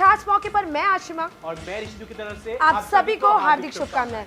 खास मौके पर मैं आशिमा और मैं ऋषितु की तरफ से आप सभी को हार्दिक शुभकामनाएं।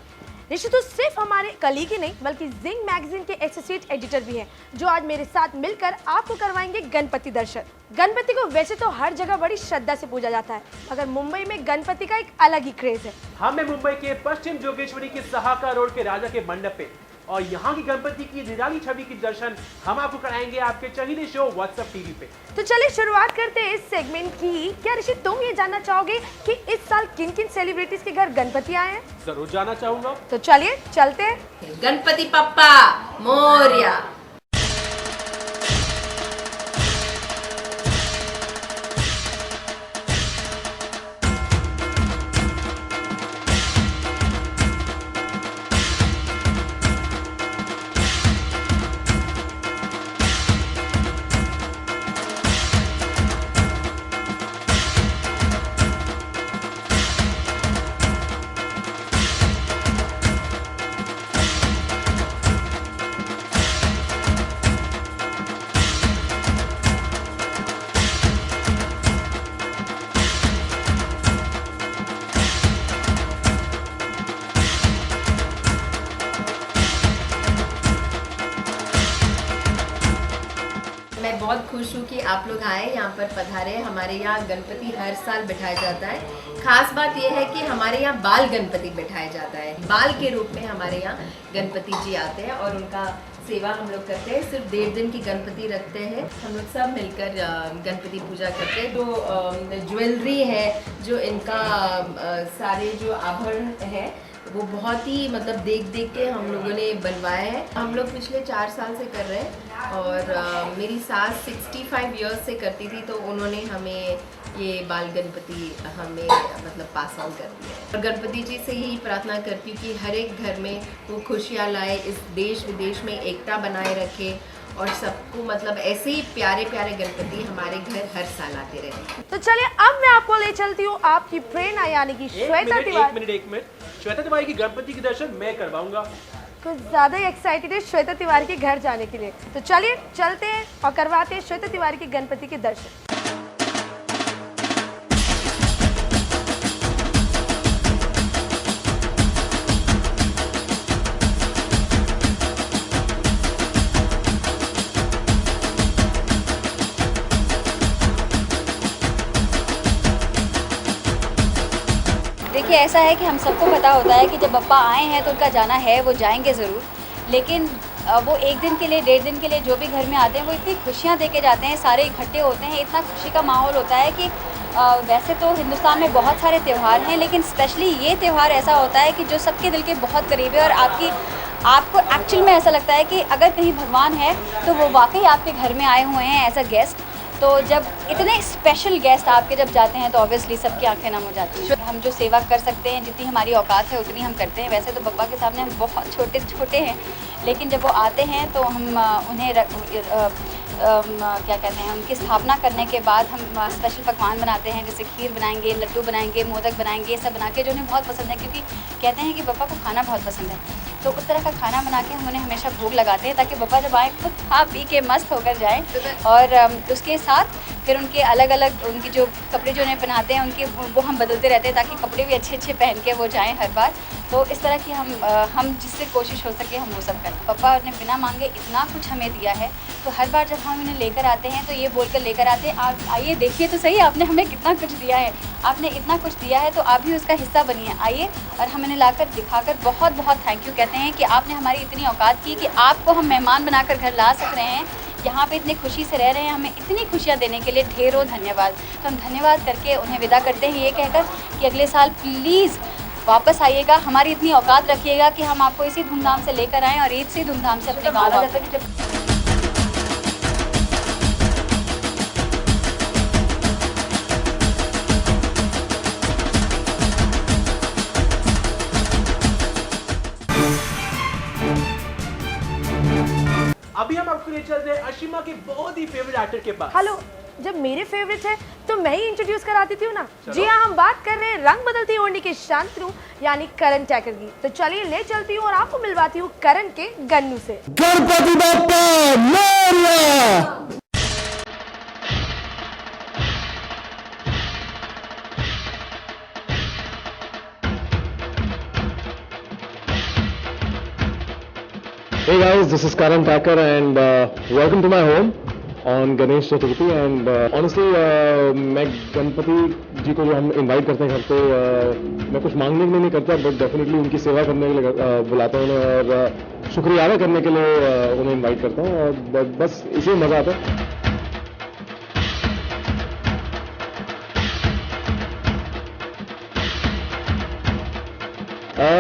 ऋषितु सिर्फ हमारे कलीग ही नहीं बल्कि जिंग मैगजीन के एसोसिएट एडिटर भी हैं, जो आज मेरे साथ मिलकर आपको करवाएंगे गणपति दर्शन। गणपति को वैसे तो हर जगह बड़ी श्रद्धा से पूजा जाता है, मगर मुंबई में गणपति का एक अलग ही क्रेज है। हमें मुंबई के पश्चिम जोगेश्वरी के सहाका रोड के राजा के मंडप पे और यहाँ की गणपति की निराली छवि की दर्शन हम आपको कराएंगे आपके चहीते शो व्हाट्सएप टीवी पे। तो चलिए शुरुआत करते हैं इस सेगमेंट की। क्या ऋषि तुम ये जानना चाहोगे कि इस साल किन किन सेलिब्रिटीज के घर गणपति आए हैं? जरूर जानना चाहूंगा। तो चलिए चलते हैं। गणपति पप्पा मोरया। मैं बहुत खुश हूँ कि आप लोग आए, यहाँ पर पधारे। हमारे यहाँ गणपति हर साल बिठाया जाता है। खास बात यह है कि हमारे यहाँ बाल गणपति बिठाया जाता है। बाल के रूप में हमारे यहाँ गणपति जी आते हैं और उनका सेवा हम लोग करते हैं। सिर्फ 1.5 दिन की गणपति रखते हैं। हम लोग सब मिलकर गणपति पूजा करते हैं। जो ज्वेलरी है, जो इनका सारे जो आभरण है, वो बहुत ही मतलब देख के हम लोगों ने बनवाया है। हम लोग पिछले 4 साल से कर रहे हैं और मेरी सास 65 इयर्स से करती थी, तो उन्होंने हमें ये बाल गणपति हमें मतलब पास ऑन कर दिया है। और गणपति जी से यही प्रार्थना करती हूँ कि हर एक घर में वो खुशियाँ लाए, इस देश विदेश में एकता बनाए रखे और सबको मतलब ऐसे ही प्यारे प्यारे गणपति हमारे घर हर साल आते रहे। तो चलिए अब मैं आपको ले चलती हूँ आपकी प्रेरणा यानी कि श्वेता तिवारी। एक मिनट श्वेता तिवारी की गणपति के दर्शन मैं करवाऊंगा। कुछ ज्यादा ही एक्साइटेड है श्वेता तिवारी के घर जाने के लिए। तो चलिए चलते हैं और करवाते हैं श्वेता तिवारी के गणपति के दर्शन। देखिए, ऐसा है कि हम सबको पता होता है कि जब बप्पा आए हैं तो उनका जाना है, वो जाएंगे ज़रूर, लेकिन वो 1 दिन के लिए 1.5 दिन के लिए जो भी घर में आते हैं वो इतनी खुशियाँ दे के जाते हैं, सारे इकट्ठे होते हैं, इतना खुशी का माहौल होता है कि वैसे तो हिंदुस्तान में बहुत सारे त्यौहार हैं, लेकिन स्पेशली ये त्यौहार ऐसा होता है कि जो सबके दिल के बहुत करीब है और आपको एक्चुअल में ऐसा लगता है कि अगर कहीं भगवान है तो वो वाकई आपके घर में आए हुए हैं एज अ गेस्ट। तो जब इतने स्पेशल गेस्ट आपके जब जाते हैं तो ऑब्वियसली सबकी आंखें नम हो जाती हैं। हम जो सेवा कर सकते हैं, जितनी हमारी औकात है उतनी हम करते हैं। वैसे तो बप्पा के सामने हम बहुत छोटे हैं, लेकिन जब वो आते हैं तो हम उन्हें क्या कहते हैं, उनकी स्थापना करने के बाद हम स्पेशल पकवान बनाते हैं, जैसे खीर बनाएंगे, लड्डू बनाएंगे, मोदक बनाएंगे, ये सब बना के जो उन्हें बहुत पसंद है, क्योंकि कहते हैं कि बप्पा को खाना बहुत पसंद है। तो उस तरह का खाना बना के हम उन्हें हमेशा भोग लगाते हैं, ताकि बप्पा जब आए खुद खा पी के मस्त होकर जाएं। और उसके साथ फिर उनके अलग अलग उनकी जो कपड़े जो उन्हें पहनाते हैं उनके वो हम बदलते रहते हैं, ताकि कपड़े भी अच्छे पहन के वो जाएं हर बार। तो इस तरह की हम जिससे कोशिश हो सके हम वो सब करें। पप्पा ने बिना मांगे इतना कुछ हमें दिया है, तो हर बार जब हम उन्हें लेकर आते हैं तो ये बोलकर लेकर आते हैं, आप आइए देखिए तो सही, आपने हमें कितना कुछ दिया है, आपने इतना कुछ दिया है, तो आप भी उसका हिस्सा बनिए, आइए। और हम इन्हें लाकर दिखाकर बहुत बहुत थैंक यू कहते हैं कि आपने हमारी इतनी औकात की कि आपको हम मेहमान बनाकर घर ला सक रहे हैं, यहाँ पे इतनी खुशी से रह रहे हैं, हमें इतनी खुशियाँ देने के लिए ढेरों धन्यवाद। तो हम धन्यवाद करके उन्हें विदा करते हैं, ये कहकर कि अगले साल प्लीज़ वापस आइएगा, हमारी इतनी औकात रखिएगा कि हम आपको इसी धूमधाम से लेकर आएँ और ईद से धूमधाम से अपने गाँव आ सकें। अभी हम आपको ले चलते हैं अशिमा के बहुत ही फेवरेट एक्टर के पास। हेलो, जब मेरे फेवरेट है तो मैं ही इंट्रोड्यूस कराती थी ना। जी हाँ, हम बात कर रहे हैं रंग बदलती ओढ़नी के शांतनु यानी करण टैकर की। तो चलिए ले चलती हूँ और आपको मिलवाती हूँ करण के गन्नू से। Ganpati Bappa Morya. Hey guys, this is Karan Thakur and welcome to my home on Ganesh Chaturthi and honestly मैं गणपति जी को जो हम इनवाइट करते हैं घर पे मैं कुछ मांगने के लिए नहीं करता बट डेफिनेटली उनकी सेवा करने के लिए बुलाता हूँ उन्हें और शुक्रिया अदा करने के लिए उन्हें इनवाइट करता हूँ और बस इसी में मज़ा आता है.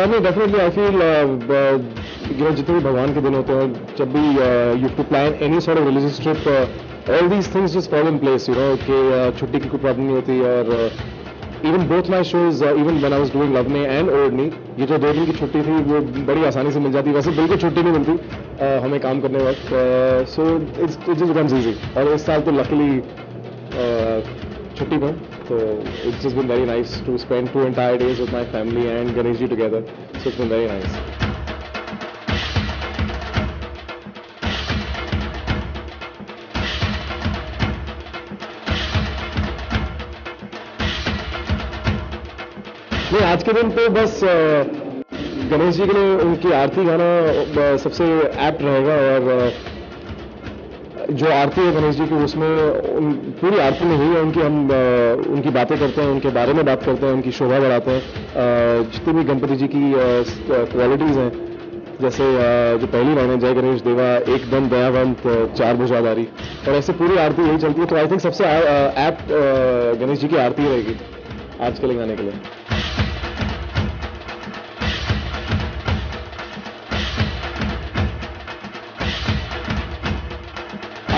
नहीं डेफिनेटली आई फील जितने भी भगवान के दिन होते हैं जब भी you two plan any sort of religious trip all these things just fall in place कि छुट्टी की कोई प्रॉब्लम नहीं होती और even both my shows even when I was doing love me and ओढ़नी ये जो 2 दिन की छुट्टी थी वो बड़ी आसानी से मिल जाती वैसे बिल्कुल छुट्टी नहीं मिलती हमें काम करने वक्त so it's just becomes easy और इस साल तो लकीली छुट्टी पर so it's just been very nice to spend 2 entire days with my family and Ganesh ji together so it's been very nice. नहीं आज के दिन तो बस गणेश जी के लिए उनकी आरती गाना सबसे एप्ट रहेगा और जो आरती है गणेश जी की उसमें पूरी आरती में ही है उनकी बातें करते हैं उनके बारे में बात करते हैं उनकी शोभा बढ़ाते हैं जितनी भी गणपति जी की क्वालिटीज़ हैं जैसे जो पहली लाइन है जय गणेश देवा एकदम दयावंत 4 भुजाधारी और ऐसे पूरी आरती यही चलती है तो आई थिंक सबसे एप्ट गणेश जी की आरती रहेगी आज के लिए गाने के लिए.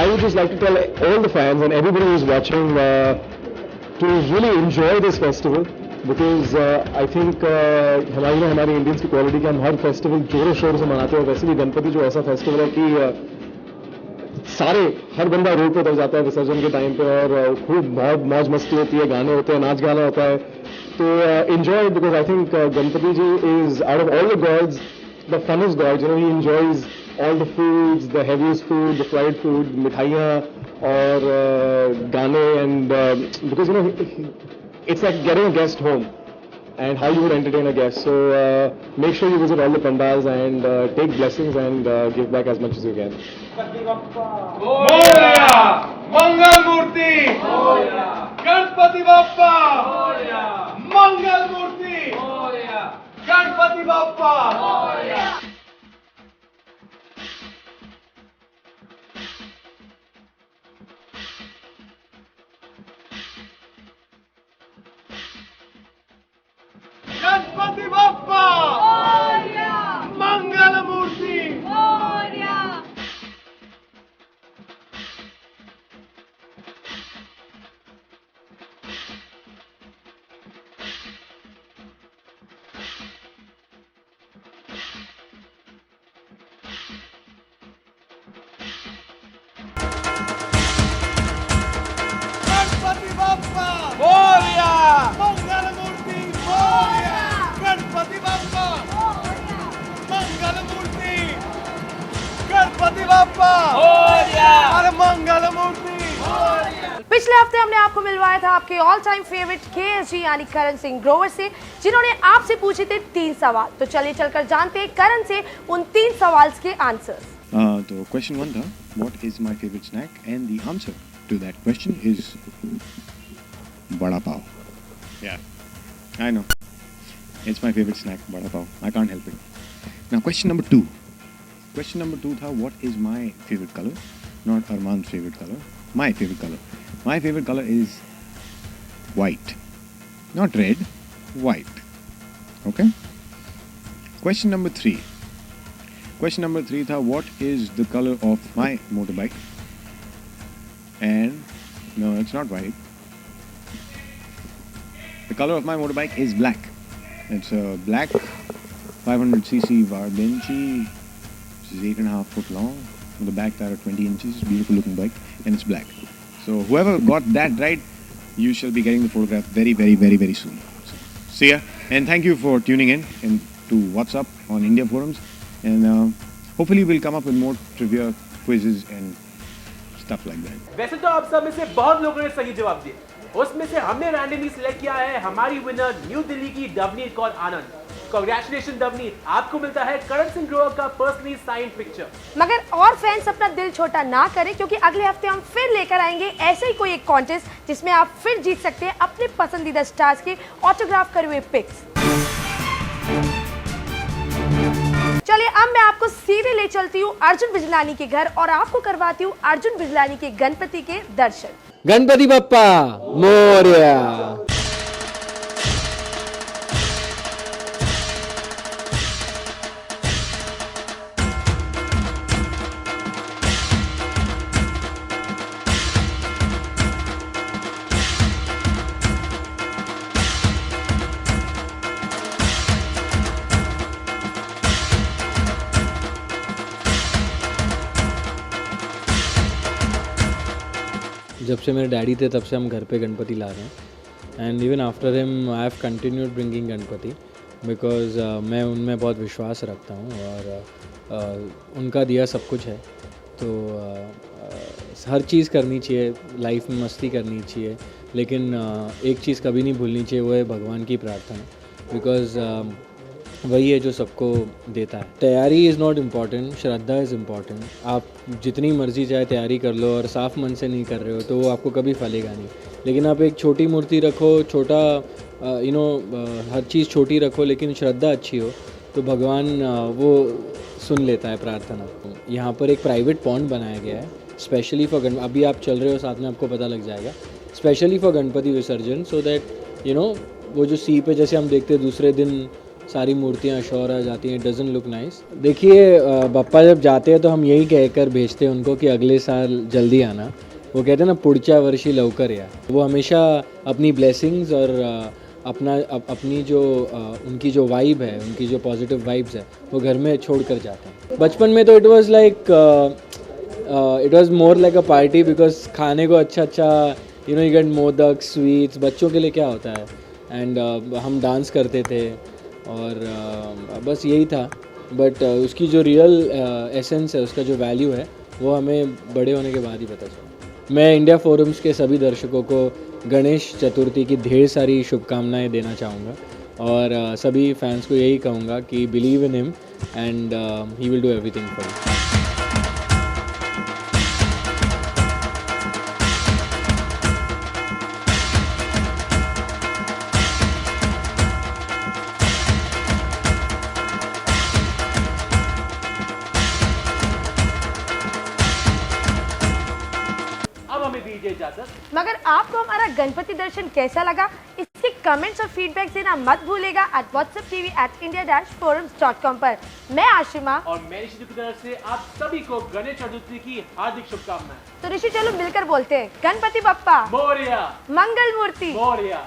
I would just like to tell all the fans and everybody who's watching to really enjoy this festival because I think हमारी इंडियंस की क्वालिटी के हम हर फेस्टिवल जोरों शोरों से मनाते हैं वैसे भी गणपति जो ऐसा फेस्टिवल है कि सारे हर बंदा रोड पे उतर जाता है विसर्जन के टाइम पे और खूब बहुत मौज मस्ती होती है गाने होते हैं नाच गाना होता है तो enjoy because I think Ganpati ji is out of all the gods the funnest god he enjoys all the foods, the heaviest food, the fried food, मिठाइयाँ और गाने and because it's like getting a guest home and how you would entertain a guest. So make sure you visit all the pandals and take blessings and give back as much as you can. Morya मंगल मूर्ति गणपति बाप्पा मंगल मूर्ति गणपति बाप्पा गणपति बाप्पा मंगल मूर्ति गणपति बाप्पा मोरया मंगल मूर्ति मोरया गणपति बाप्पा मंगल मूर्ति गणपति बाप्पा मोरया अरे मंगल मूर्ति पिछले हफ्ते हमने आपको मिलवाया था आपके all time favourite KSG यानी करण सिंह ग्रोवर से जिन्होंने आपसे पूछे थे 3 सवाल तो चलिए चलकर जानते हैं करण से उन 3 सवाल के आंसर्स. तो क्वेश्चन 1 था what is my favourite snack and the answer to that question is vada pav. Yeah, I know. It's my favorite snack, bada pav. I can't help it. Now, question number 2. Question number 2 tha, what is my favorite color? Not Arman's favorite color. My favorite color. My favorite color is white. Not red, white. Okay? Question number 3. Question number 3 tha, what is the color of my motorbike? And, no, it's not white. The color of my motorbike is black. It's a black 500cc Varbenchi, which is 8.5 foot long. On the back tire 20 inches, beautiful looking bike, and it's black. So whoever got that right, you shall be getting the photograph very, very, very, very soon. So, see ya, and thank you for tuning in to WhatsApp on India Forums, and hopefully we'll come up with more trivia quizzes and stuff like that. वैसे तो आप सब में से बहुत लोगों ने सही जवाब दिए उसमें से हमने रैंडमली सिलेक्ट किया है हमारी विनर न्यू दिल्ली की डवनीत कौर आनंद कांग्रेचुलेशन दवनी, आपको मिलता है करण सिंह ग्रोवर का पर्सनली साइंड पिक्चर। मगर और फैंस अपना दिल छोटा ना करें, क्योंकि अगले हफ्ते हम फिर लेकर आएंगे ऐसे ही कोई एक कॉन्टेस्ट जिसमें आप फिर जीत सकते हैं अपने पसंदीदा स्टार्स के ऑटोग्राफ करे हुए पिक्स। चलिए अब मैं आपको सीधे ले चलती हूँ अर्जुन बिजलानी के घर और आपको करवाती हूँ अर्जुन बिजलानी के गणपति के दर्शन। गणपति बप्पा मोरया। जब से मेरे डैडी थे तब से हम घर पे गणपति ला रहे हैं and even after him I have continued bringing Ganpati because मैं उनमें बहुत विश्वास रखता हूँ और उनका दिया सब कुछ है। तो हर चीज़ करनी चाहिए लाइफ में, मस्ती करनी चाहिए, लेकिन एक चीज़ कभी नहीं भूलनी चाहिए, वो है भगवान की प्रार्थना, बिकॉज वही है जो सबको देता है। तैयारी is not important, Shraddha is important. आप जितनी मर्जी चाहे तैयारी कर लो और साफ मन से नहीं कर रहे हो तो वो आपको कभी फलेगा नहीं। लेकिन आप एक छोटी मूर्ति रखो, छोटा हर चीज़ छोटी रखो, लेकिन श्रद्धा अच्छी हो तो भगवान वो सुन लेता है प्रार्थना। यहाँ पर एक प्राइवेट पॉन्ड बनाया गया है स्पेशली फॉर अभी आप चल रहे हो साथ में, आपको पता लग जाएगा, स्पेशली फॉर गणपति विसर्जन, सो दैट वो जो सी पे जैसे हम देखते हैं दूसरे दिन सारी मूर्तियाँ शोर आ जाती हैं, डजंट लुक नाइस। देखिए बप्पा जब जाते हैं तो हम यही कहकर भेजते हैं उनको कि अगले साल जल्दी आना। वो कहते हैं ना पुढच्या वर्षी लवकर या। वो हमेशा अपनी ब्लेसिंग्स और अपनी जो उनकी जो वाइब है, उनकी जो पॉजिटिव वाइब्स है वो घर में छोड़ कर जाते हैं। बचपन में तो it was more like a party, because खाने को अच्छा यू गेट मोदक, स्वीट्स, बच्चों के लिए क्या होता है, एंड हम डांस करते थे और बस यही था। बट उसकी जो रियल एसेंस है, उसका जो वैल्यू है, वो हमें बड़े होने के बाद ही पता चला। मैं इंडिया फोरम्स के सभी दर्शकों को गणेश चतुर्थी की ढेर सारी शुभकामनाएं देना चाहूँगा और सभी फैंस को यही कहूँगा कि believe in him and he will do everything for you. मगर आपको हमारा गणपति दर्शन कैसा लगा, इसके कमेंट्स और फीडबैक देना मत भूलेगा whatsapptv@india-forums.com पर। मैं आशिमा और मैं ऋषि की तरफ से आप सभी को गणेश चतुर्थी की हार्दिक शुभकामनाएं। तो ऋषि चलो मिलकर बोलते हैं, गणपति बप्पा मोरया, मंगल मूर्ति मोरया।